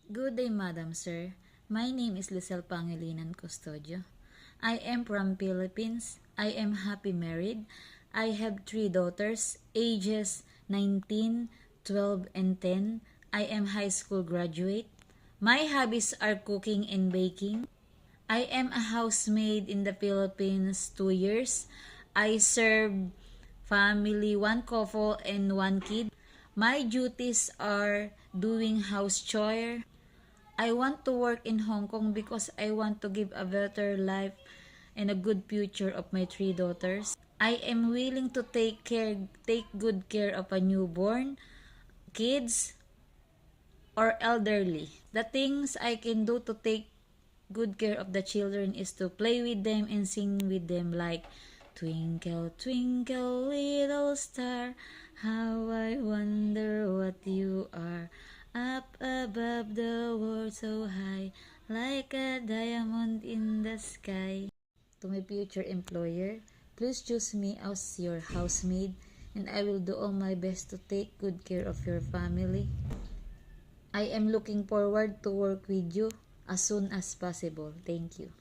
Good day, Madam Sir. My name is Lisel Pangilinan Custodio. I am from Philippines. I am happy married. I have 3 daughters, ages 19, 12, and 10. I am high school graduate. My hobbies are cooking and baking. I am a housemaid in the Philippines 2 years. I serve family, one couple, and one kid. My duties are doing house chore. I want to work in Hong Kong because I want to give a better life and a good future of my 3 daughters. I am willing to take good care of a newborn, kids, or elderly. The things I can do to take good care of the children is to play with them and sing with them like Twinkle, twinkle, little star, how I wonder what you are. Up above the world so high, like a diamond in the sky. To my future employer, please choose me as your housemaid and I will do all my best to take good care of your family. I am looking forward to work with you as soon as possible. Thank you.